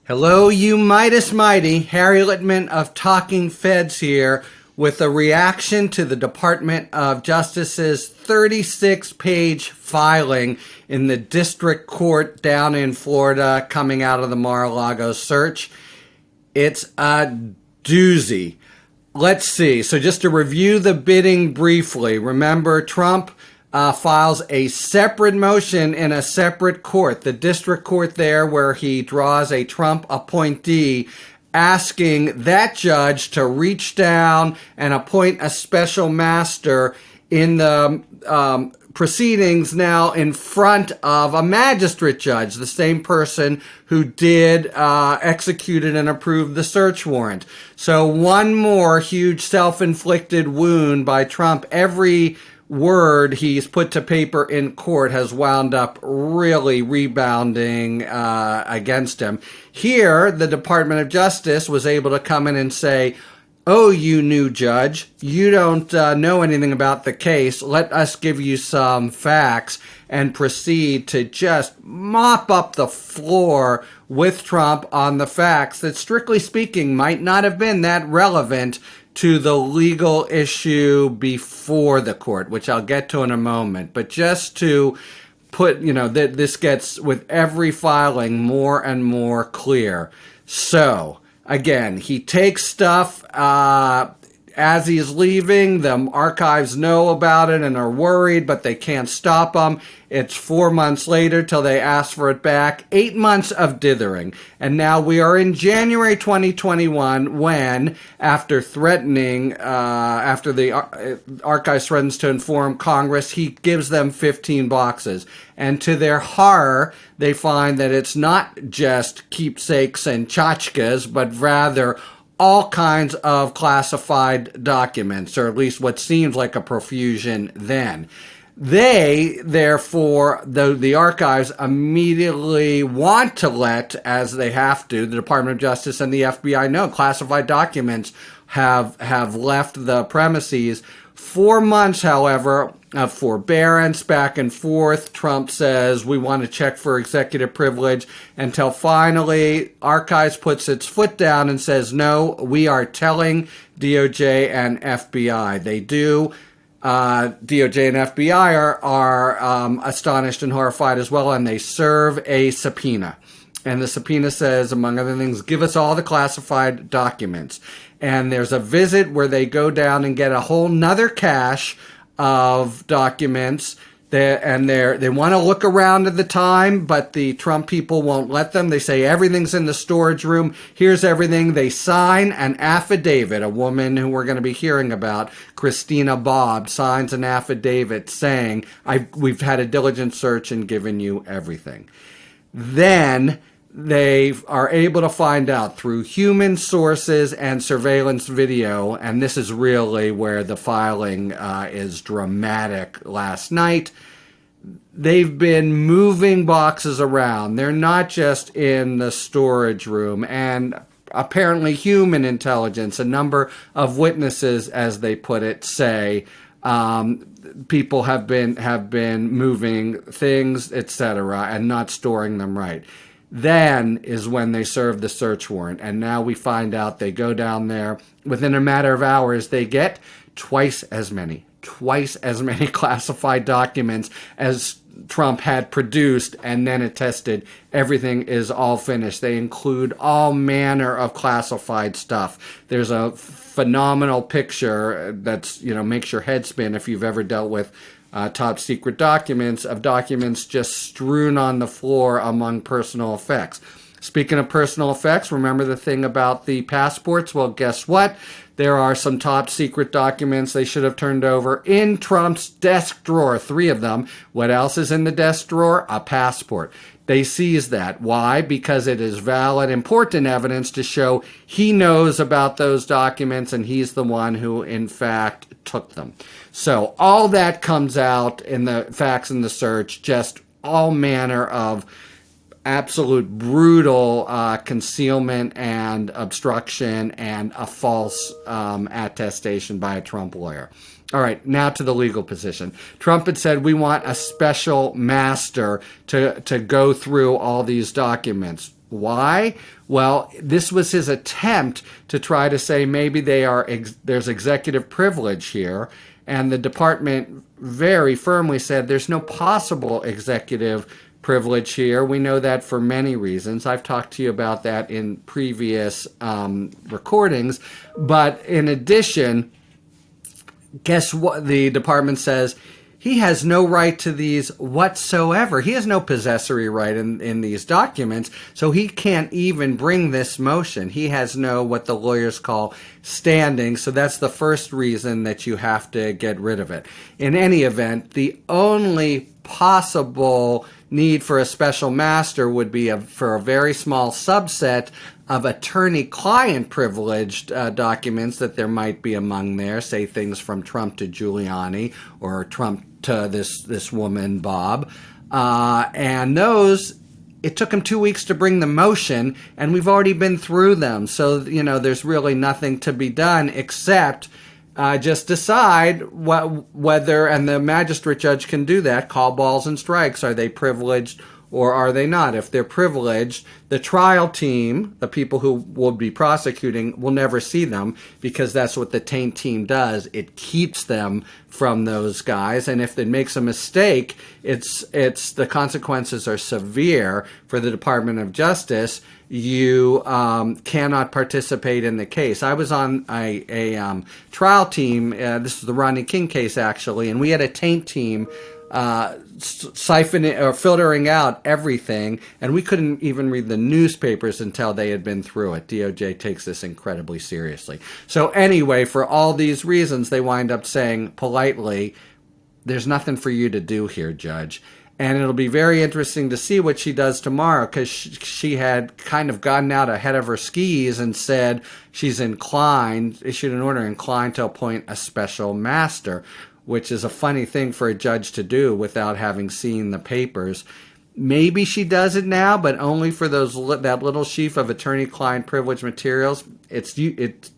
Hello, you Midas Mighty. Harry Litman of Talking Feds here with a reaction to the Department of Justice's 36-page filing in the district court down in Florida coming out of the Mar-a-Lago search. It's a doozy. Let's see. So just to review the bidding briefly, remember Trump files a separate motion in a separate court, the district court there, where he draws a Trump appointee, asking that judge to reach down and appoint a special master in the proceedings now in front of a magistrate judge, the same person who did executed and approved the search warrant. So one more huge self-inflicted wound by Trump. Every word he's put to paper in court has wound up really rebounding against him. Here, the Department of Justice was able to come in and say, "Oh, you new judge, you don't know anything about the case. Let us give you some facts," and proceed to just mop up the floor with Trump on the facts that, strictly speaking, might not have been that relevant to the legal issue before the court, which I'll get to in a moment. But just to put, this gets with every filing more and more clear. So, again, he takes stuff as he's leaving. The archives know about it and are worried, but they can't stop him. It's 4 months later till they ask for it back. 8 months of dithering. And now we are in January 2021 when, after the archives threatens to inform Congress, he gives them 15 boxes. And to their horror, they find that it's not just keepsakes and tchotchkes, but rather all kinds of classified documents, or at least what seems like a profusion then. They, therefore, the archives immediately want to let, as they have to, the Department of Justice and the FBI know, classified documents have left the premises. 4 months, however, of forbearance, back and forth. Trump says, we want to check for executive privilege, until finally Archives puts its foot down and says, no, we are telling DOJ and FBI. They do. DOJ and FBI are astonished and horrified as well, and they serve a subpoena. And the subpoena says, among other things, give us all the classified documents. And there's a visit where they go down and get a whole nother cache of documents. They want to look around at the time, but the Trump people won't let them. They say everything's in the storage room. Here's everything. They sign an affidavit. A woman who we're going to be hearing about, Christina Bobb, signs an affidavit saying, we've had a diligent search and given you everything. Then they are able to find out through human sources and surveillance video, and this is really where the filing is dramatic last night. They've been moving boxes around. They're not just in the storage room, and apparently human intelligence, a number of witnesses, as they put it, say people have been moving things, etc., and not storing them right. Then is when they serve the search warrant. And now we find out they go down there. Within a matter of hours, they get twice as many classified documents as Trump had produced, and then attested everything is all finished. They include all manner of classified stuff. There's a phenomenal picture that's, makes your head spin if you've ever dealt with top secret documents, of documents just strewn on the floor among personal effects. Speaking of personal effects, remember the thing about the passports? Well, guess what? There are some top secret documents they should have turned over in Trump's desk drawer, 3 of them. What else is in the desk drawer? A passport. They seized that. Why? Because it is valid, important evidence to show he knows about those documents and he's the one who, in fact, took them. So all that comes out in the facts in the search, just all manner of absolute brutal concealment and obstruction and a false attestation by a Trump lawyer. All right, now to the legal position. Trump had said, we want a special master to go through all these documents. Why? Well, this was his attempt to try to say maybe there's executive privilege here, and the department very firmly said there's no possible executive privilege here. We know that for many reasons. I've talked to you about that in previous recordings. But in addition, guess what? The department says he has no right to these whatsoever. He has no possessory right in these documents, so he can't even bring this motion. He has no, what the lawyers call, standing, so that's the first reason that you have to get rid of it. In any event, the only possible need for a special master would be for a very small subset of attorney-client privileged documents that there might be among there, say things from Trump to Giuliani or Trump to this woman, Bob. And those, it took him 2 weeks to bring the motion, and we've already been through them. So, there's really nothing to be done except just decide whether, and the magistrate judge can do that, call balls and strikes. Are they privileged or are they not? If they're privileged, the trial team, the people who will be prosecuting, will never see them because that's what the taint team does. It keeps them from those guys. And if it makes a mistake, it's the consequences are severe for the Department of Justice. You cannot participate in the case. I was on a trial team. This is the Rodney King case, actually, and we had a taint team siphoning or filtering out everything, and we couldn't even read the newspapers until they had been through it. DOJ takes this incredibly seriously. So anyway, for all these reasons, they wind up saying politely, there's nothing for you to do here, Judge. And it'll be very interesting to see what she does tomorrow, because she had kind of gotten out ahead of her skis and said she's issued an order inclined to appoint a special master, which is a funny thing for a judge to do without having seen the papers. Maybe she does it now, but only for that little sheaf of attorney-client privilege materials. It's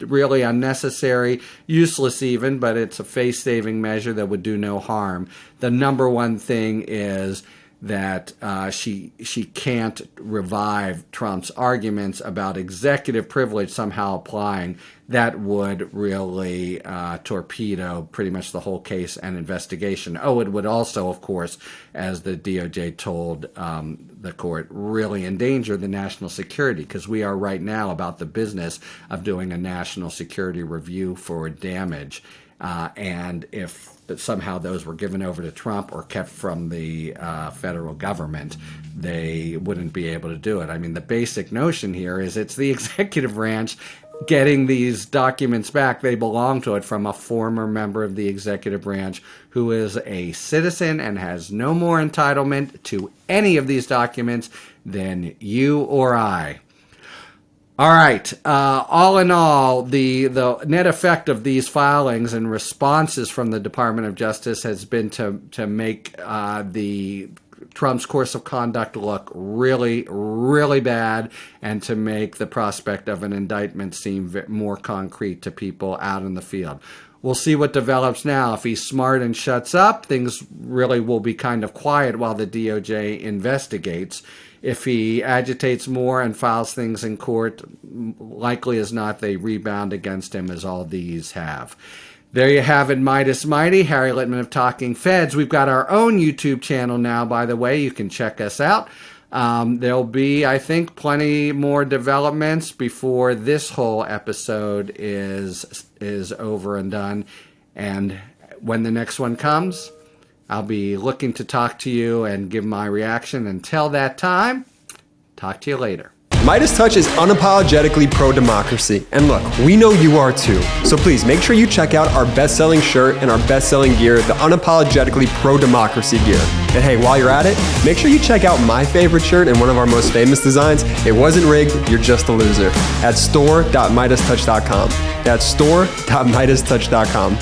really unnecessary, useless even, but it's a face-saving measure that would do no harm. The number one thing is that she can't revive Trump's arguments about executive privilege somehow applying. That would really torpedo pretty much the whole case and investigation. Oh, it would also, of course, as the DOJ told the court, really endanger the national security, because we are right now about the business of doing a national security review for damage. And if somehow those were given over to Trump or kept from the federal government, they wouldn't be able to do it. I mean, the basic notion here is it's the executive branch getting these documents back. They belong to it from a former member of the executive branch who is a citizen and has no more entitlement to any of these documents than you or I. All right. All in all, the net effect of these filings and responses from the Department of Justice has been to make the Trump's course of conduct look really, really bad, and to make the prospect of an indictment seem more concrete to people out in the field. We'll see what develops now. If he's smart and shuts up, things really will be kind of quiet while the DOJ investigates. If he agitates more and files things in court, likely as not, they rebound against him, as all these have. There you have it, Meidas Mighty, Harry Litman of Talking Feds. We've got our own YouTube channel now, by the way. You can check us out. There'll be, I think, plenty more developments before this whole episode is over and done. And when the next one comes, I'll be looking to talk to you and give my reaction. Until that time, talk to you later. MeidasTouch is unapologetically pro-democracy, and look, we know you are too. So please make sure you check out our best-selling shirt and our best-selling gear, the unapologetically pro-democracy gear. And hey, while you're at it, make sure you check out my favorite shirt and one of our most famous designs. It wasn't rigged, you're just a loser. At store.meidastouch.com. That's store.meidastouch.com.